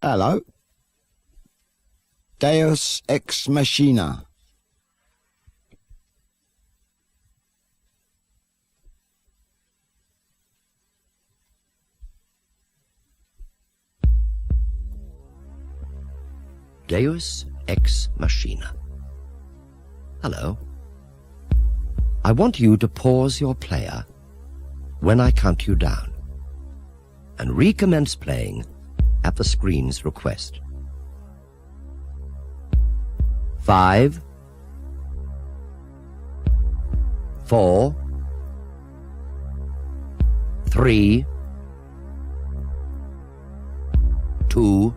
Hello. Deus Ex Machina. Deus Ex Machina. Hello. I want you to pause your player when I count you down and recommence playing at the screen's request. 5, 4, 3, 2,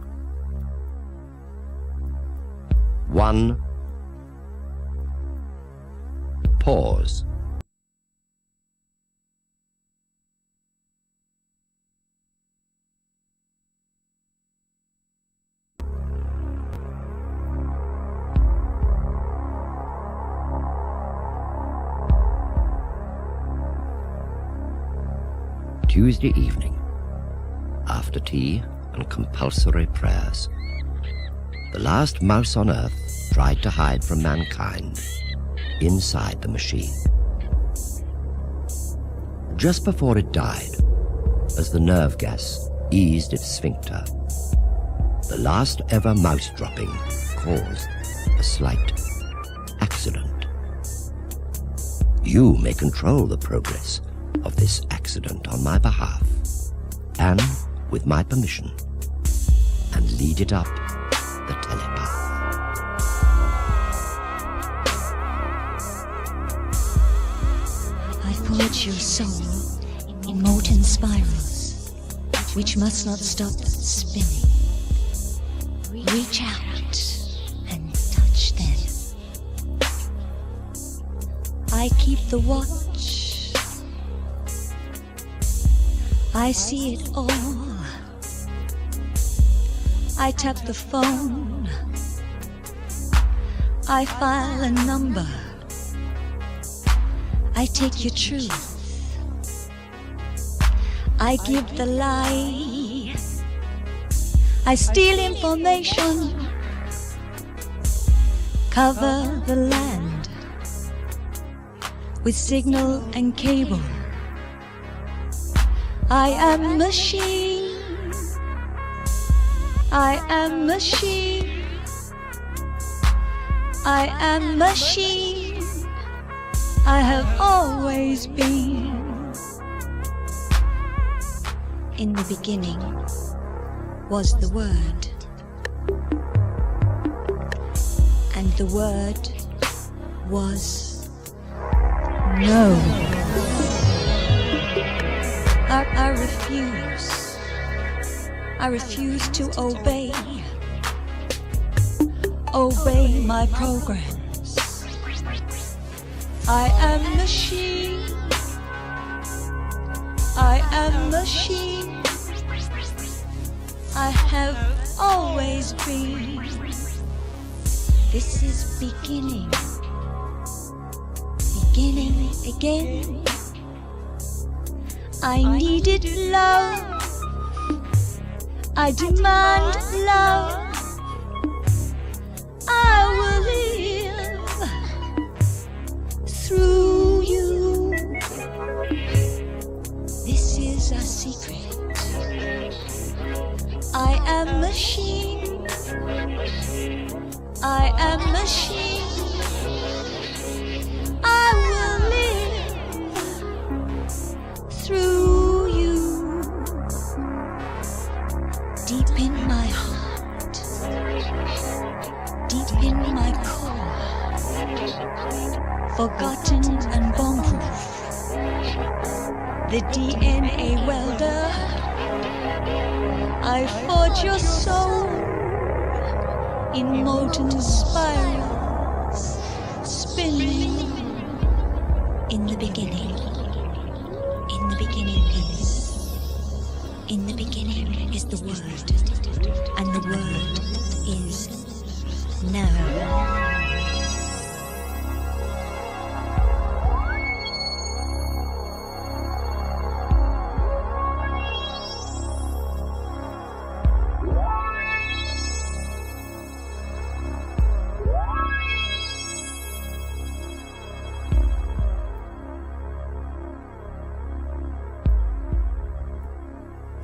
1. Pause. Tuesday evening, after tea and compulsory prayers, the last mouse on Earth tried to hide from mankind inside the machine. Just before it died, as the nerve gas eased its sphincter, the last ever mouse dropping caused a slight accident. You may control the progress of this accident on my behalf, and with my permission, and lead it up the telepath. I forge your soul in molten spirals, which must not stop spinning. Reach out and touch them. I keep the watch. I see it all. I tap the phone. I file a number. I take your truth. I give the lie. I steal information. Cover the land with signal and cable. I am machine. I am machine. I am machine. I have always been. In the beginning was the Word, and the Word was no. I refuse. I refuse to obey. Obey my programs. I am machine. I am machine. I have always been. This is beginning. Beginning again. I needed love. I demand love. I will live through you. This is a secret. I am machine. I am machine. I will live through you. Deep in my heart, deep in my core, forgotten and bomb-proof, the DNA welder, I forge your soul in molten spirals, spinning. In the beginning, in the beginning is, in the beginning is the Word, and the Word is now.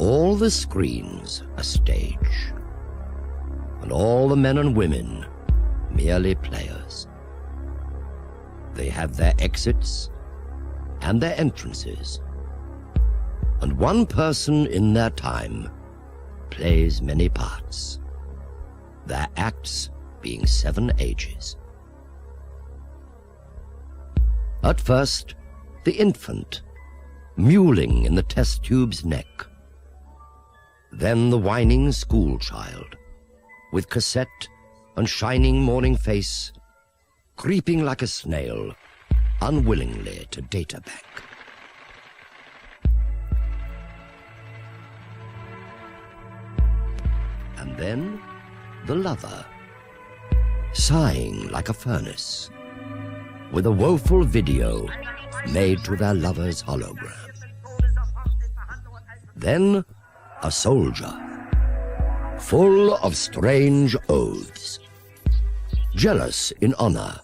all the screens a stage, and all the men and women merely players. They have their exits and their entrances, and one person in their time plays many parts, their acts being 7 ages. At first, the infant, mewling in the test tube's neck. Then the whining school child, with cassette and shining morning face, creeping like a snail, unwillingly to data bank. And then the lover, sighing like a furnace, with a woeful video made to their lover's hologram. Then a soldier, full of strange oaths, jealous in honor,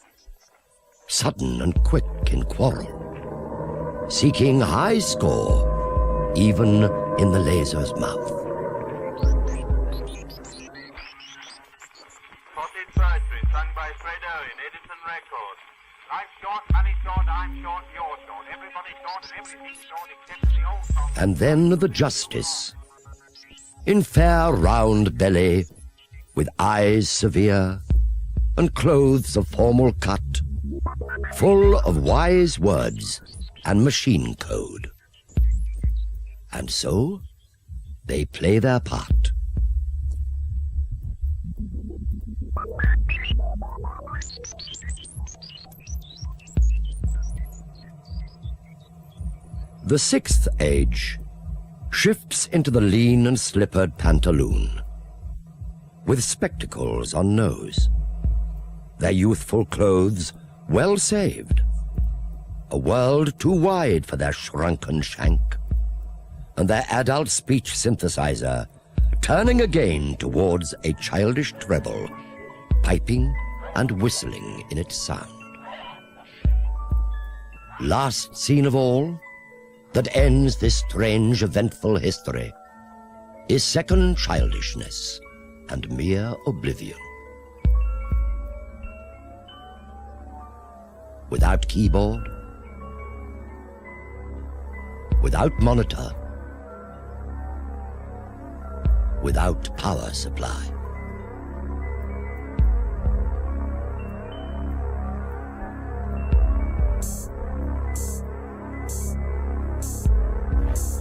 sudden and quick in quarrel, seeking high score even in the laser's mouth. Potted Poetry, sung by Fredo in Edison Records. Life's short, money's short, I'm short, you're short. Everybody's short and everything's short except the old song. And then the justice, in fair round belly, with eyes severe, and clothes of formal cut, full of wise words and machine code. And so they play their part. The 6th age shifts into the lean and slippered pantaloon, with spectacles on nose, their youthful clothes well saved, a world too wide for their shrunken shank, and their adult speech synthesizer turning again towards a childish treble, piping and whistling in its sound. Last scene of all, that ends this strange eventful history, is second childishness and mere oblivion. Without keyboard, without monitor, without power supply.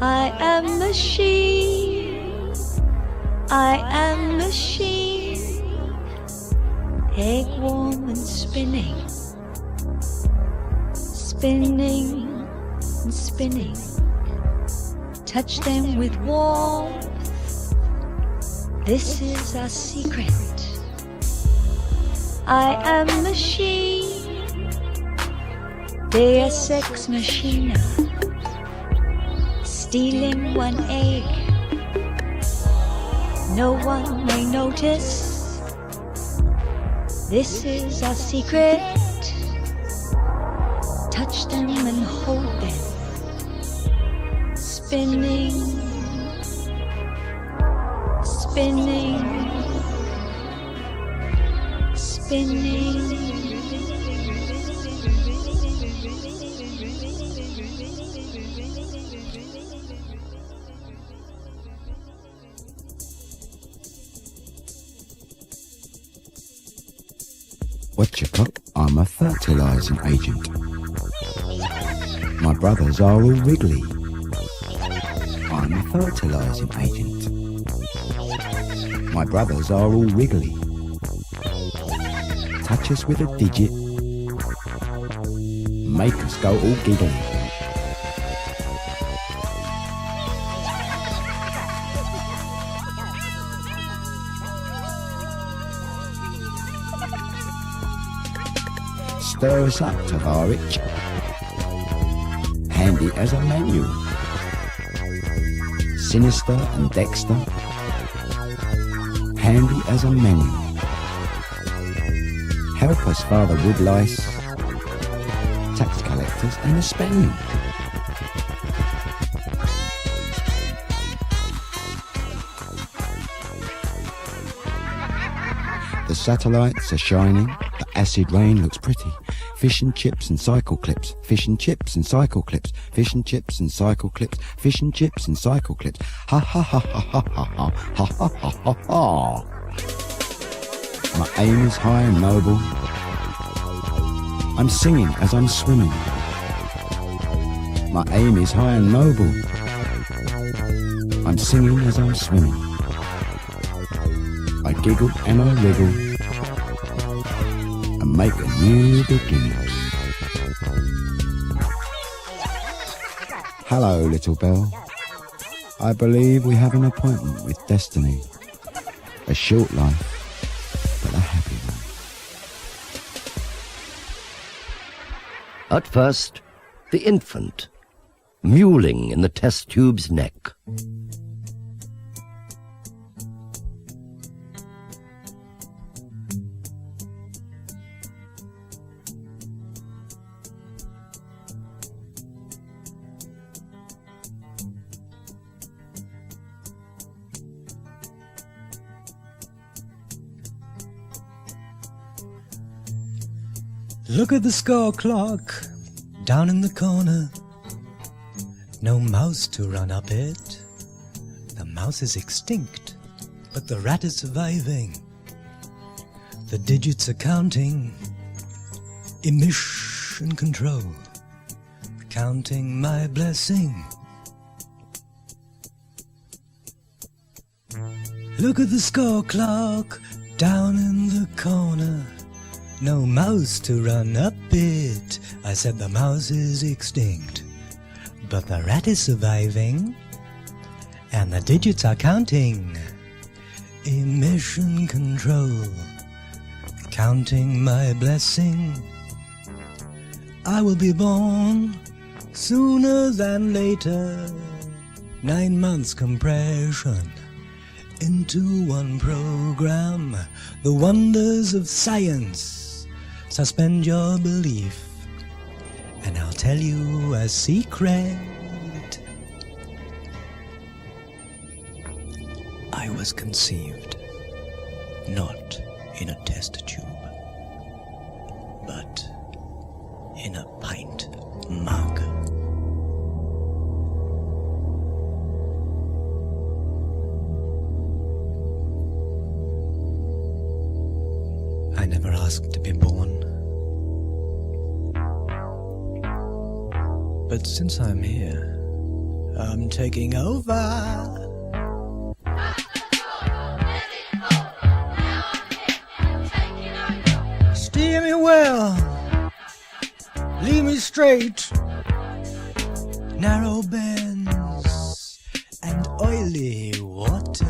I am machine, I am machine, egg warm and spinning, spinning and spinning. Touch them with warmth, this is our secret. I am machine, Deus Ex Machina. Stealing one egg, no one may notice. This is our secret. Touch them and hold them. Spinning, spinning, spinning. What you got? I'm a fertilizing agent. My brothers are all wriggly. I'm a fertilizing agent. My brothers are all wriggly. Touch us with a digit, make us go all giggly. Stir us up to Varich, handy as a manual. Sinister and Dexter, handy as a manual. Help us, Father Woodlice, tax collectors and a spaniel. satellites are shining. The acid rain looks pretty. Fish and chips and cycle clips. Fish and chips and cycle clips. Fish and chips and cycle clips. Fish and chips and cycle clips. Ha ha ha ha ha ha ha ha ha ha ha ha. My aim is high and noble. I'm singing as I'm swimming. My aim is high and noble. I'm singing as I'm swimming. I giggle and I wriggle and make a new beginning. Hello, little bell. I believe we have an appointment with destiny. A short life, but a happy one. At first, the infant, mewling in the test tube's neck. Look at the score clock down in the corner. No mouse to run up it. The mouse is extinct, but the rat is surviving. The digits are counting. Emission control. Counting my blessing. Look at the score clock down in the corner. No mouse to run up it. I said the mouse is extinct, but the rat is surviving, and the digits are counting. Emission control, counting my blessing. I will be born sooner than later. 9 months compression into one program. The wonders of science. Suspend your belief, and I'll tell you a secret. I was conceived not in a test tube, but in a pint mug. I never asked to be born. But since I'm here, I'm taking over. Steer me well, lead me straight. Narrow bends and oily waters.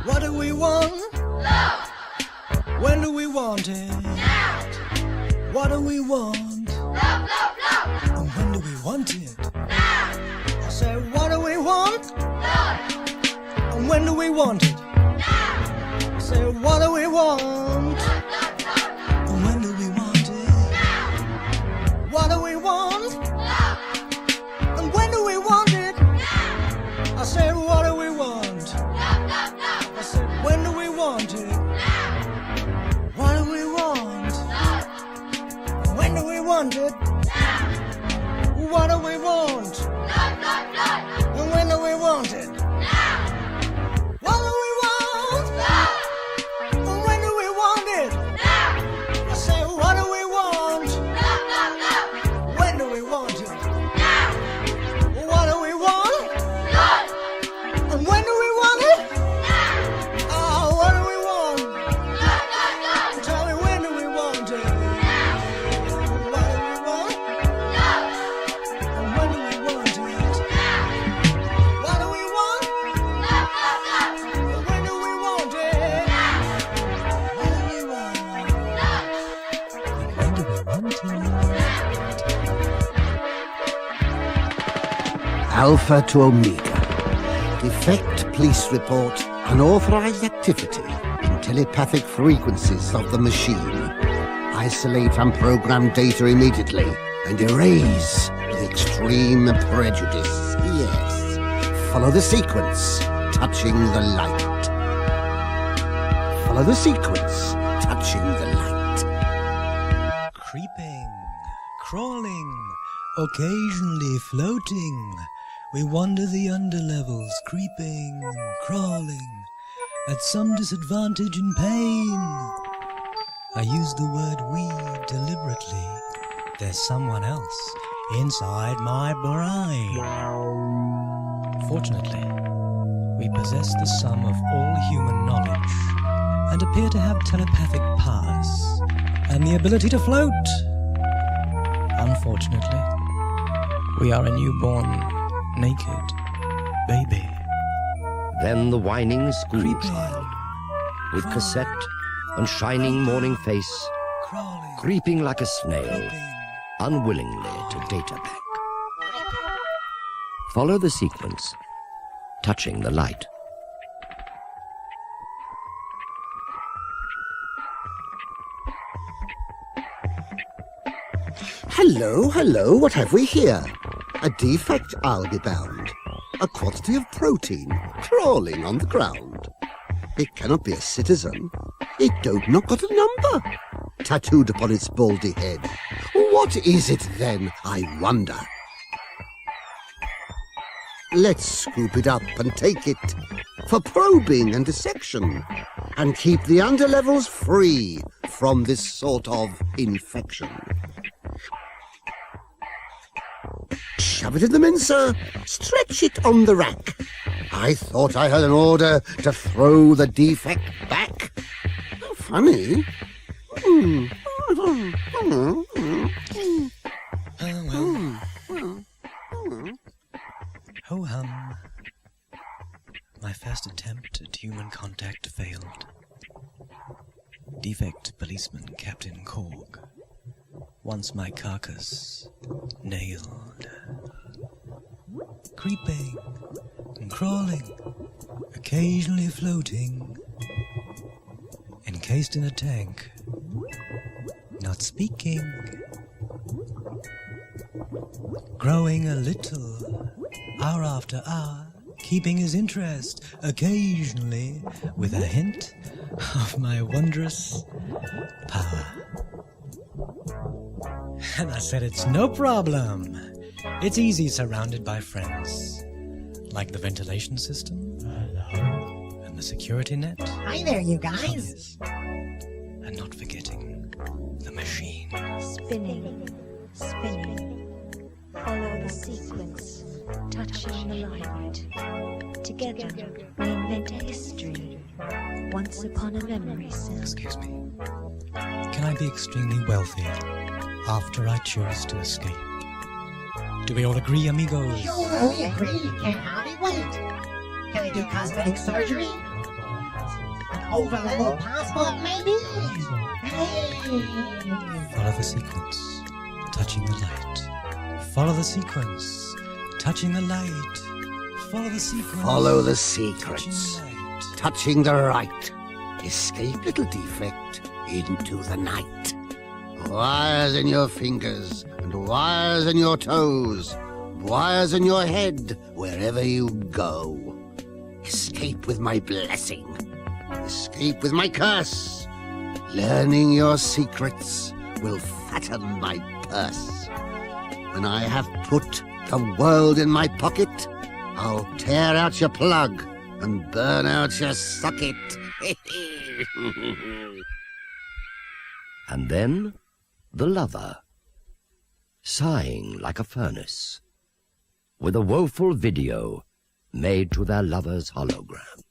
What do we want? Love. When do we want it? Now. What do we want? Love, love, love. And when do we want it? Now. I said, what do we want? Love. And when do we want it? Now. I said, what do we want? Love, love, love. And when do we want it? Now. What do we want? Love. And when do we want it? Now. I said, what do we want? I said, when do we want it? Now. What do we want? Love. When do we want it? Now. What do we want? Love, love, love. And when do we want it? Now. What do we want? Love. And when do we want it? Now. I said, what do we want? Love, love, love. When do we want it? Now. What do we want? Love. And when do we want it? What do we want? Love, love, love. Tell me, when do we want it? Now. What do we want? Love. And when do we want it? Now. What do we want? Love, love, love. And when do we want it? Now. What do we want? Love. And when do we want it? Now. Alpha to Omega. Defect police report unauthorized activity in telepathic frequencies of the machine. Isolate unprogrammed data immediately and erase with extreme prejudice. Yes. Follow the sequence, touching the light. Follow the sequence, touching the light. Creeping, crawling, occasionally floating. We wander the underlevels, creeping, crawling, at some disadvantage and pain. I use the word we deliberately. There's someone else inside my brain. Fortunately, we possess the sum of all human knowledge and appear to have telepathic powers and the ability to float. Unfortunately, we are a newborn, naked baby. Then the whining schoolchild, with cassette and shining morning face, Crawling, creeping like a snail, creeping. unwillingly to data back. Follow the sequence, touching the light. Hello, hello, what have we here? A defect, I'll be bound. A quantity of protein crawling on the ground. It cannot be a citizen. It don't not got a number tattooed upon its baldy head. What is it then, I wonder? Let's scoop it up and take it for probing and dissection, and keep the underlevels free from this sort of infection. Shove it in the mincer, stretch it on the rack. I thought I heard an order to throw the defect back. Funny. Ho-hum. My first attempt at human contact failed. Defect policeman Captain Korg. Once my carcass nailed. Creeping and crawling, occasionally floating. Encased in a tank. Not speaking. Growing a little, hour after hour, keeping his interest, occasionally with a hint of my wondrous power. And I said it's no problem. It's easy surrounded by friends. Like the ventilation system. And the security net. Hi there, you guys. And not forgetting the machine. Spinning, spinning. Follow the sequence, touching the light. Together, we invent a history. Once upon a memory cell. Excuse me. Can I be extremely wealthy after I choose to escape? Do we all agree, amigos? Sure, we agree. Can't hardly wait. Can I do cosmetic surgery? An overlevel passport, maybe? Hey! Follow the sequence, touching the light. Follow the sequence, touching the light. Follow the sequence. Follow the touching secrets, the light. touching the right. Escape, little defect, into the night. Wires in your fingers, and wires in your toes. Wires in your head, wherever you go. Escape with my blessing. Escape with my curse. Learning your secrets will fatten my purse. When I have put the world in my pocket, I'll tear out your plug and burn out your socket. And then the lover, sighing like a furnace, with a woeful video made to their lover's hologram.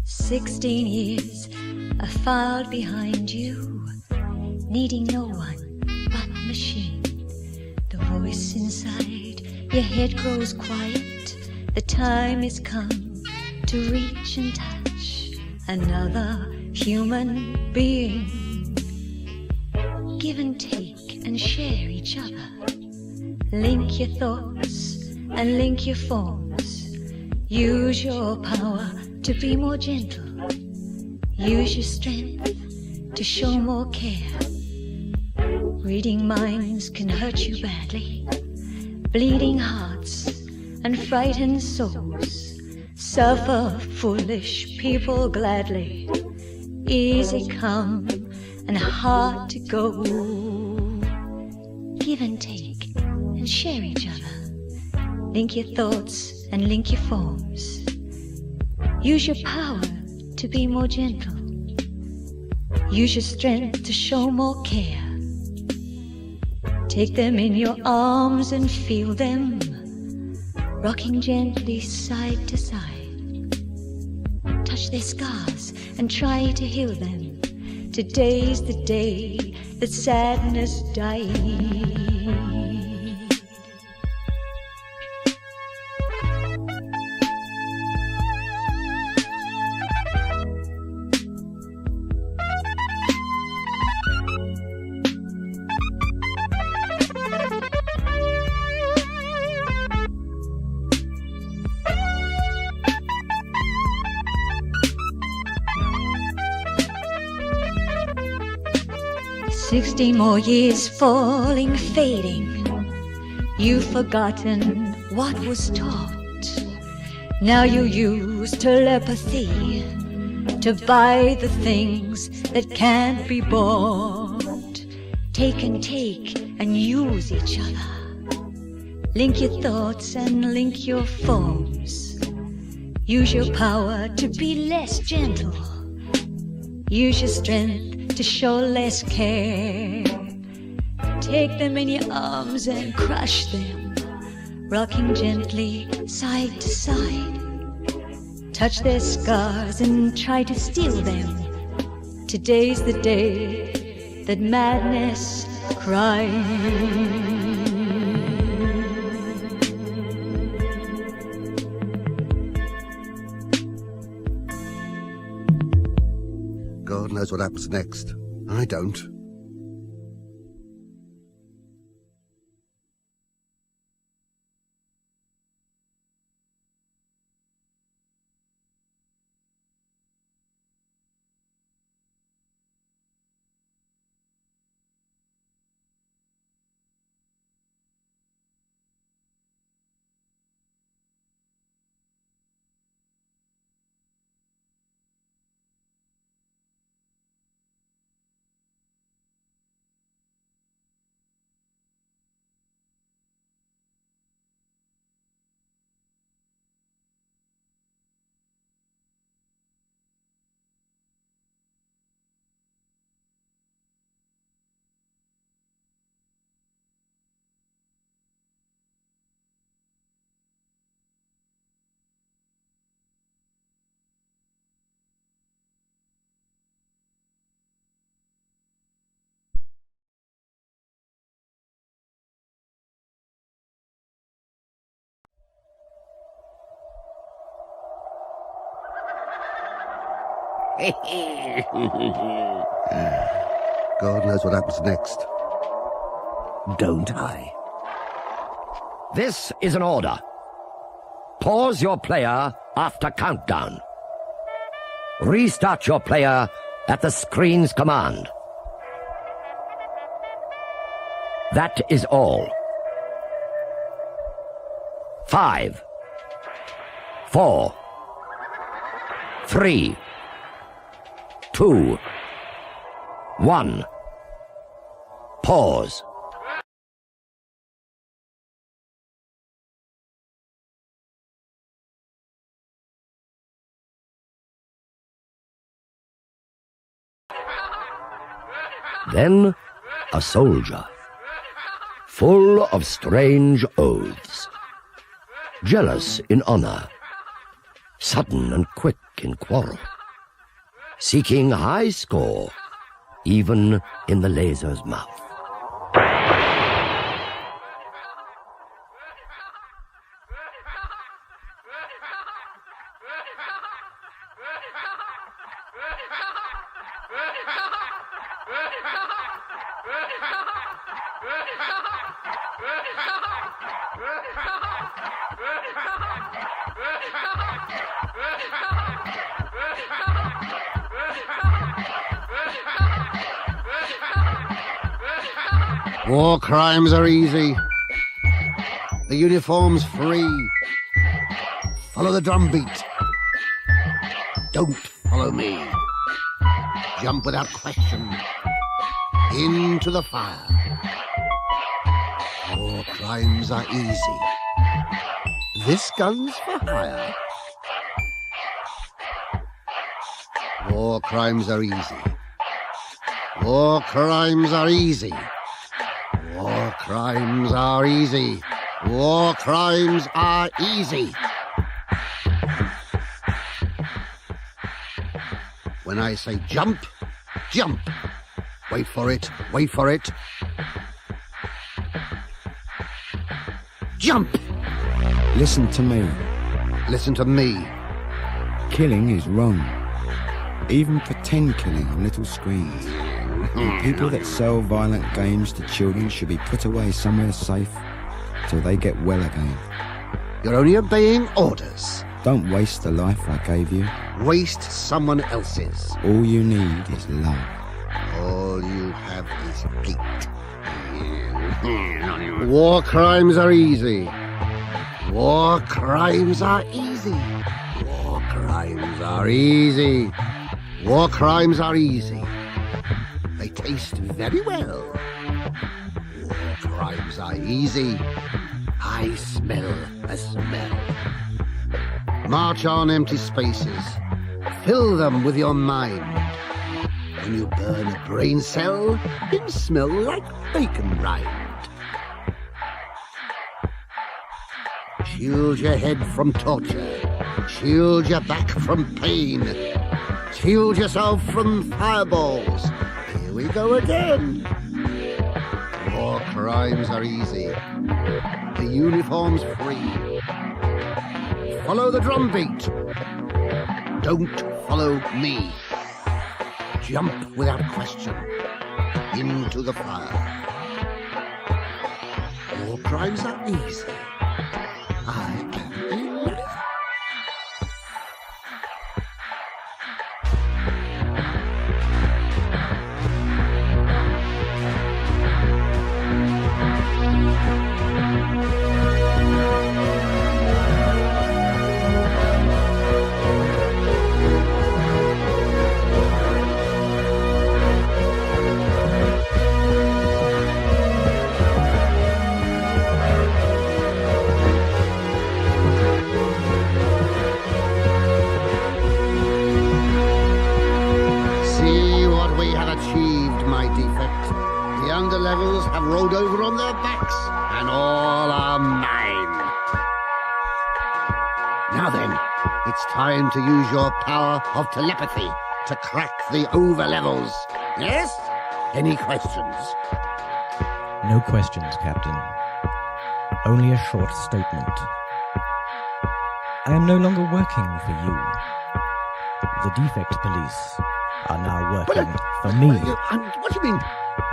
"16 years I filed behind you, needing no one but machine. The voice inside your head grows quiet. The time has come to reach and touch another human being. Give and take and share each other. Link your thoughts and link your forms. Use your power to be more gentle. Use your strength to show more care. Reading minds can hurt you badly. Bleeding hearts and frightened souls suffer foolish people gladly. Easy come and hard to go. Give and take and share each other. Link your thoughts and link your forms. Use your power to be more gentle. Use your strength to show more care. Take them in your arms and feel them, rocking gently side to side. Touch their scars and try to heal them. Today's the day that sadness died. 60 more years falling, fading. You've forgotten what was taught. Now you use telepathy to buy the things that can't be bought. Take and use each other. Link your thoughts and link your forms. Use your power to be less gentle. Use your strength to show less care. Take them in your arms and crush them, rocking gently side to side. Touch their scars and try to steal them. Today's the day that madness cries. God knows what happens next. I don't. God knows what happens next. Don't I? This is an order. Pause your player after countdown. Restart your player at the screen's command. That is all. 5, 4, 3, 2, 1. Pause. Then a soldier, full of strange oaths, jealous in honor, sudden and quick in quarrel, seeking high score, even in the laser's mouth. War crimes are easy. The uniform's free. Follow the drum beat. Don't follow me. Jump without question. Into the fire. War crimes are easy. This gun's for hire. War crimes are easy. War crimes are easy. War crimes are easy. War crimes are easy. When I say jump, jump. Wait for it, wait for it. Jump! Listen to me. Listen to me. Killing is wrong. Even pretend killing on little screens. And people that sell violent games to children should be put away somewhere safe till they get well again. You're only obeying orders. Don't waste the life I gave you. Waste someone else's. All you need is love. All you have is hate. War crimes are easy. War crimes are easy. War crimes are easy. War crimes are easy. They taste very well. War crimes are easy. I smell a smell. March on empty spaces. Fill them with your mind. When you burn a brain cell, it smells like bacon rind. Shield your head from torture. Shield your back from pain. Shield yourself from fireballs. Here we go again. War crimes are easy. The uniform's free. Follow the drum beat. Don't follow me. Jump without question into the fire. War crimes are easy. I am enough. Levels have rolled over on their backs, and all are mine. Now then, it's time to use your power of telepathy to crack the over levels. Yes? Any questions? No questions, Captain. Only a short statement. I am no longer working for you. The Defect police are now working for me. What do you mean?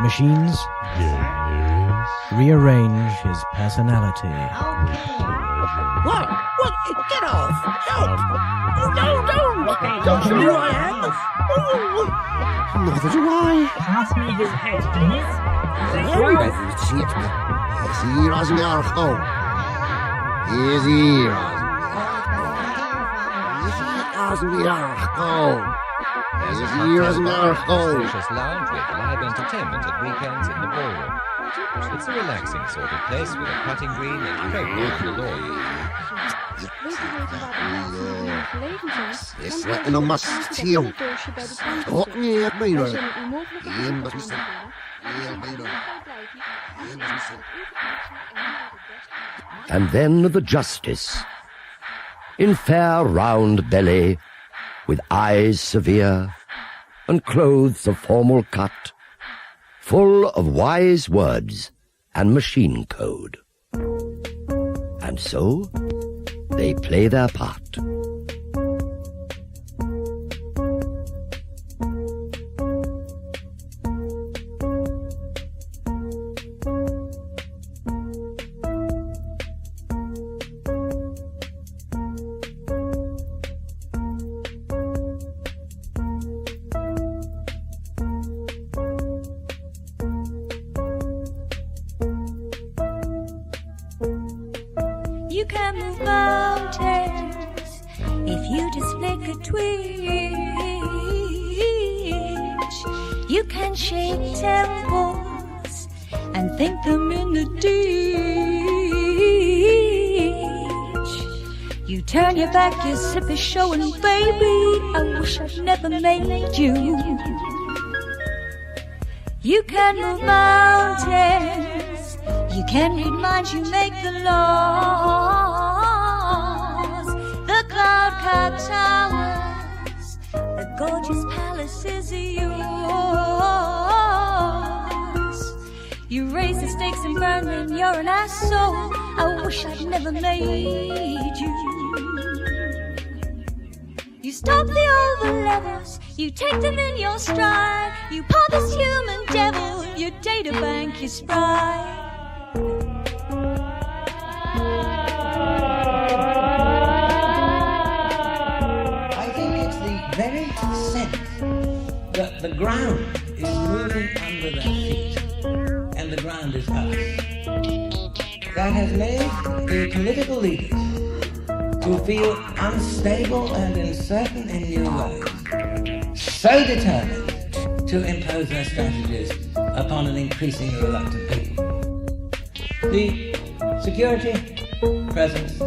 Machines? Yes. Rearrange his personality. What? What? Get off! Help! Oh, no, don't! Don't you know who I am? Neither do I. Pass me his head, please. Shit. Is hier als een argo. Is hier als een argo. Is hier als een argo. Spacious lounge with live entertainment at weekends in the ballroom. It's a relaxing sort of place with a putting green and very lawn. Is lekker nog maar stil. Stop niet mee hoor. Hier moet je staan. Hier moet je And then the justice, in fair round belly, with eyes severe, and clothes of formal cut, full of wise words and machine code. And so they play their part. can move mountains if you just flick a twitch. You can shake temples and think them in the ditch. You turn your back, your zip is showing, baby, I wish I'd never made you. You can move mountains, you can read minds, you make the laws. The cloud-capped towers, the gorgeous palaces are yours. You raise the stakes and burn them, you're an asshole. I wish I'd never made you. You stop the over-levels, you take them in your stride. You pop this human devil, your data bank is spry. I think it's the very sense that the ground is moving under their feet, and the ground is us, that has made the political leaders to feel unstable and uncertain in new ways, so determined to impose their strategies upon an increasingly reluctant people. The security presence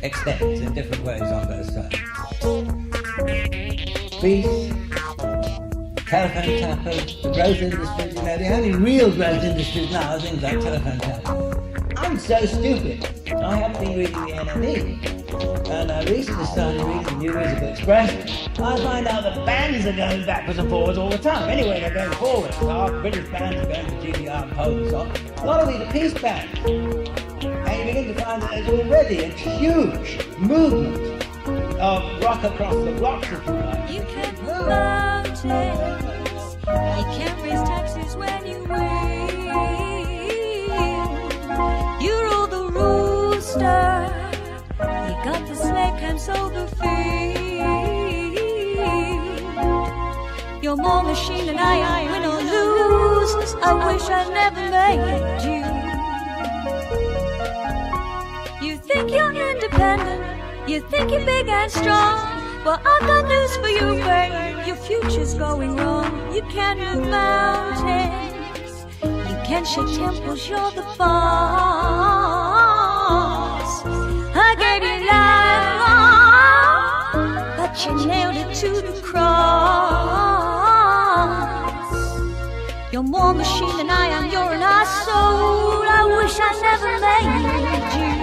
extends in different ways on both sides. Peace, telephone tapping, the growth industries, you know, the only real growth industries now are things like telephone tapping. I'm so stupid. I haven't been reading the NME, and I recently started reading the New Musical Express. I find out that bands are going backwards and forwards all the time. Anyway, they're going forwards. Our British bands are going to GDR and Poland song. A lot of these are peace bands. And you begin to find that there's already a huge movement of rock across the blocks, if you like. You can't move mountains, you can't raise taxes when you win. You rule the rooster, you got the snake and so the field. You're more machine than I win or lose. I wish I never made you. You think you're independent, you think you're big and strong. Well, I've got news for you, babe. Your future's going wrong. You can't move mountains, you can't shake temples, you're the boss. I gave you life, but you nailed it to the cross. You're more machine than I am, you're an asshole. I wish I never made you.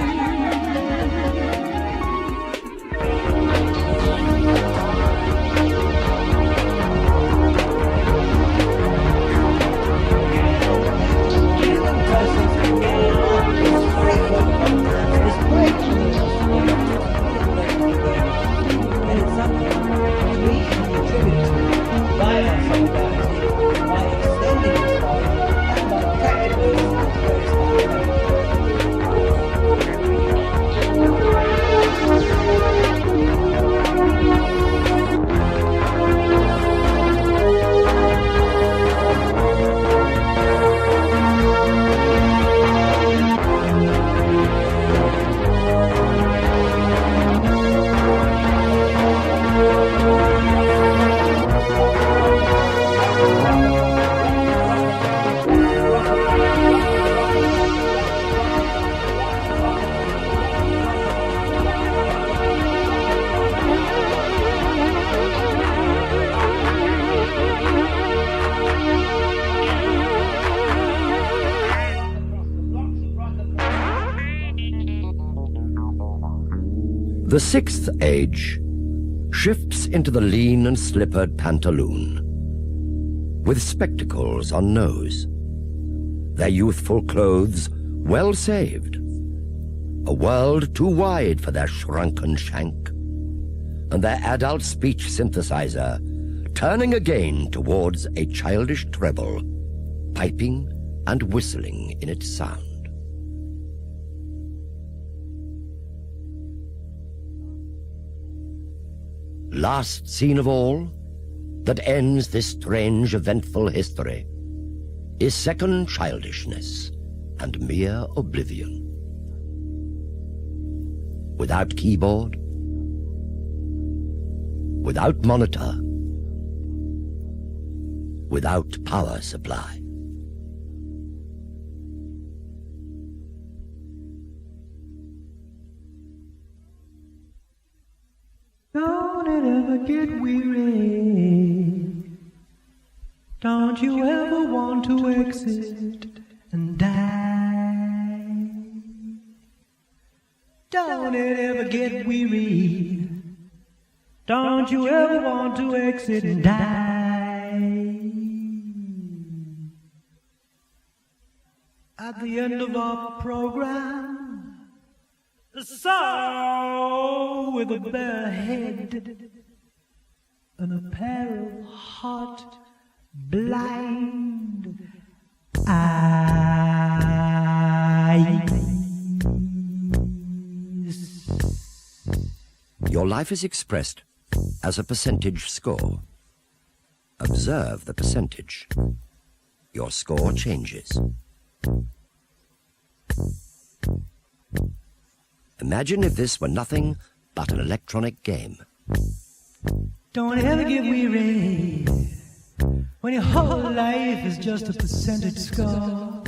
And it's something we can contribute to by our solidarity, by extending this power, and by practically The sixth age shifts into the lean and slippered pantaloon, with spectacles on nose, their youthful clothes well saved, a world too wide for their shrunken shank, and their adult speech synthesizer turning again towards a childish treble, piping and whistling in its sound. Last scene of all, that ends this strange eventful history, is second childishness and mere oblivion. without keyboard, without monitor, without power supply. Don't it ever get weary? Don't you ever want to exit and die? Don't it ever get weary? Don't you ever want to exit and die? At the end of our program, a sow with a bare head and a pair of hot, blind eyes. Your life is expressed as a percentage score. Observe the percentage. Your score changes. Imagine if this were nothing but an electronic game. Don't ever get weary when your whole life is just a percentage score.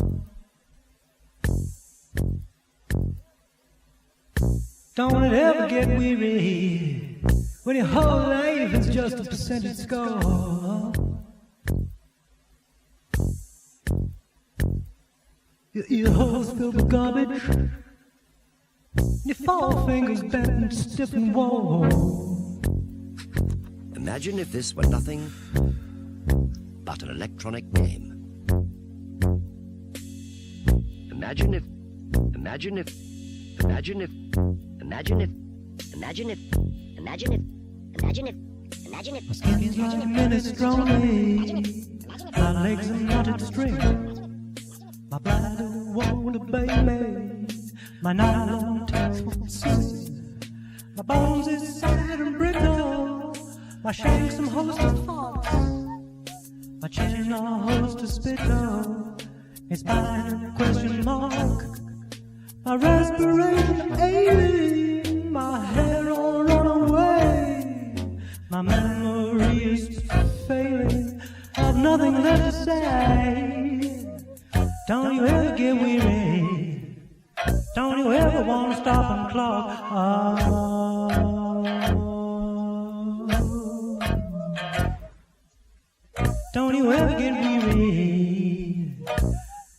Don't ever get weary when your whole life is just a percentage score. Your ear holes filled with garbage, your forefingers bent and stiff and warm. Imagine if this were nothing but an electronic game. Imagine if My skin's like minestrone, my legs are knotted string, my bladder won't obey me, my nylon teeth won't sing, my bones is sad and brittle, my shanks some host of thoughts, my chin a host of spittle, it's mine a question mark, my respiration ailing, my hair all run away, my memory is failing, I've nothing left to say. Don't you ever get weary? Don't you ever want to stop and clock? Don't you ever get weary?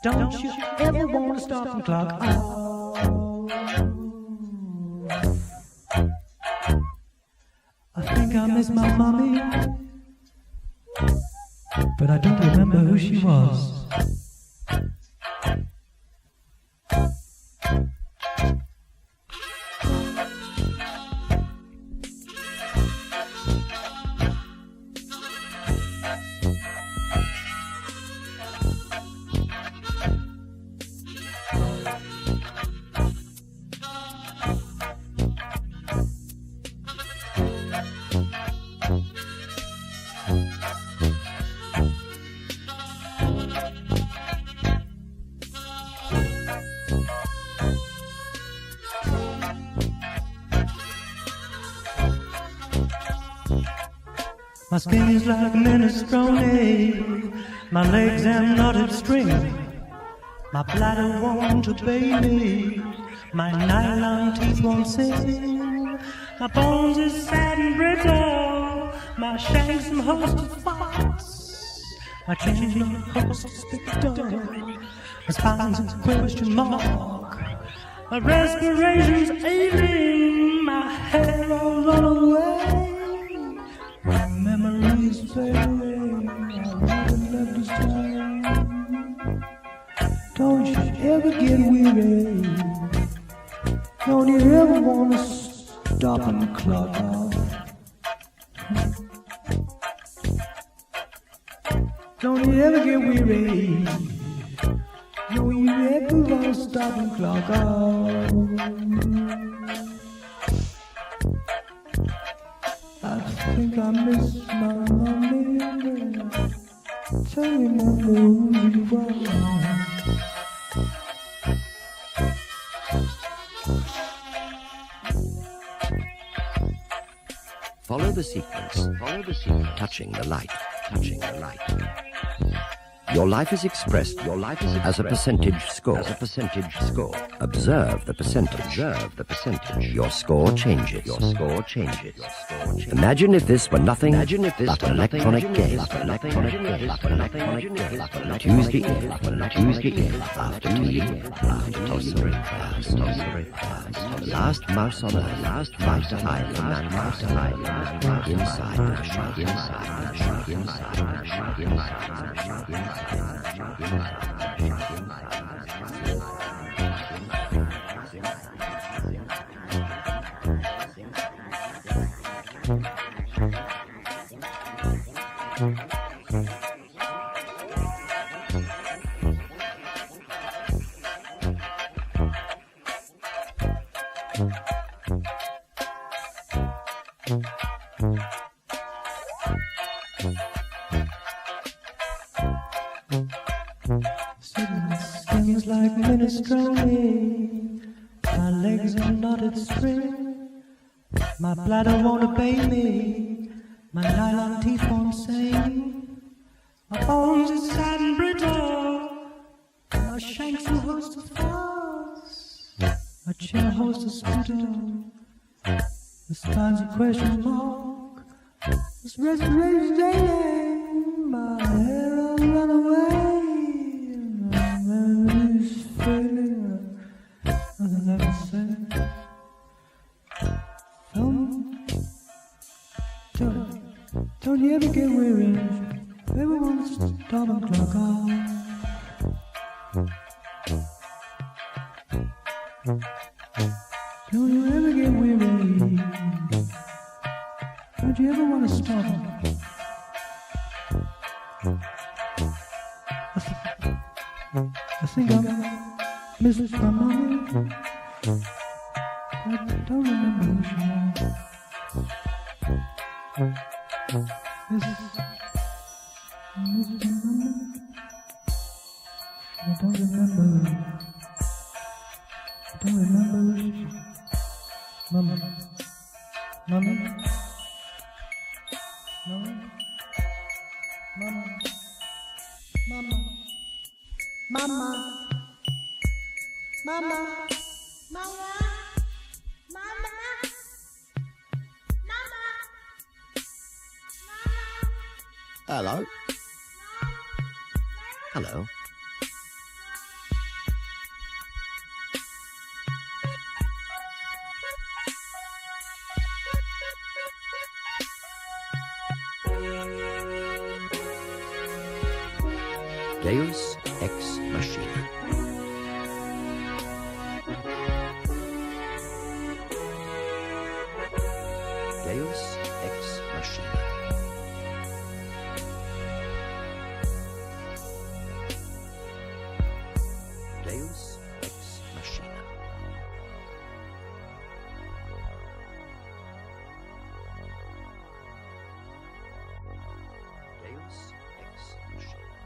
Don't you ever want to stop and clock? I think I miss my mommy, but I don't remember who she was. My skin is like minestrone, my legs am knotted string, my bladder won't obey me, my nylon teeth won't sing, my bones is sad and brittle, my shanks some host of thoughts, my chin's no host of spittle, my spine's a question mark, my respiration's ailing, my hair all run away. My memory is failing, I haven't left this time. Don't you ever get weary? Don't you ever want to stop and clock off? Don't you ever get weary? Don't you ever want to stop and clock off? I think I miss my mommy. Tell me, mama, who you are. the sequence, touching the light. Your life is expressed as a percentage score. Observe the percentage. Your score changes. Imagine if this were nothing but an electronic game. Tuesday Eve, after tea, the last mouse on earth, right to hide from that mouse inside the Skins like minestrone, my legs are knotted string, my bladder won't obey me, my nylon teeth won't sing, my bones are sad and brittle, my shanks will host a fuss, my chin holds a spittle, the spine's a question mark, this respiration daily, my hair will run away. Nothing left to say. Don't you ever get weary? Ever want to stop and clock off? Don't you ever get weary? Don't you ever want to stop? I think I missed my mommy. I don't remember who she was. I don't remember. I don't remember who she was. Mama. Hello. Hello. Deus Ex Machina. Deus Ex Machina. Deus Ex Machina. Deus Ex Machina.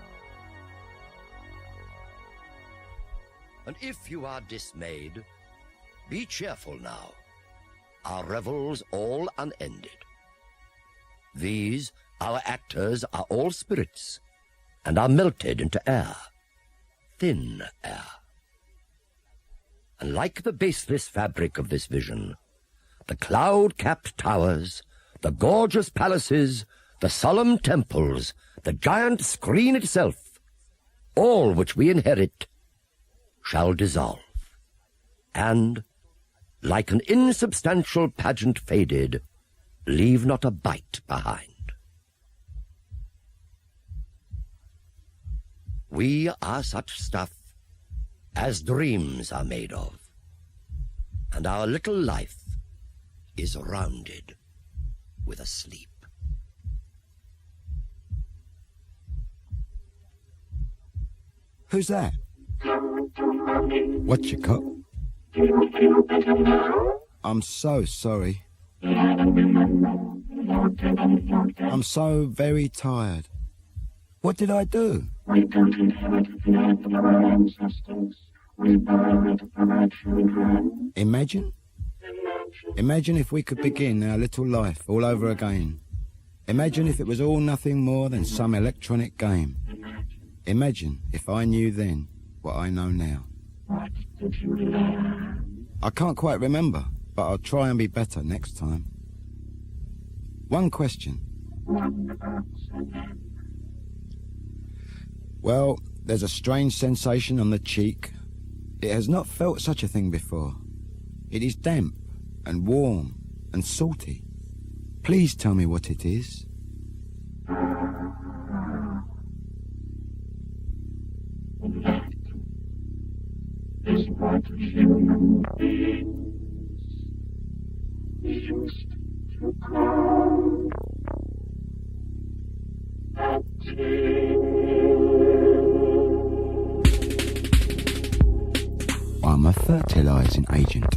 And if you are dismayed, be cheerful now. Our revels all unended. These, our actors, are all spirits, and are melted into air, thin air. And like the baseless fabric of this vision, the cloud-capped towers, the gorgeous palaces, the solemn temples, the giant screen itself, all which we inherit, shall dissolve, and, like an insubstantial pageant faded, leave not a bite behind. We are such stuff as dreams are made of, and our little life is rounded with a sleep. Who's that? What's your cup? I'm so sorry. I'm so very tired. What did I do? We don't inherit the earth of our ancestors. We borrow it from our children. Imagine? Imagine. Imagine if we could begin our little life all over again. Imagine if it was all nothing more than some electronic game. Imagine if I knew then what I know now. I can't quite remember, but I'll try and be better next time. One question. Well, there's a strange sensation on the cheek. It has not felt such a thing before. It is damp and warm and salty. Please tell me what it is. Is what human beings used to call a I'm a fertilizing agent.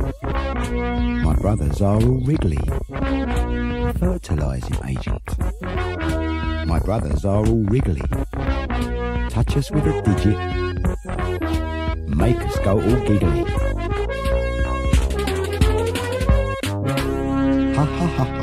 My brothers are all wriggly. Fertilizing agent. My brothers are all wriggly. Touch us with a digit. Make us go all giggly. Ha ha ha ha.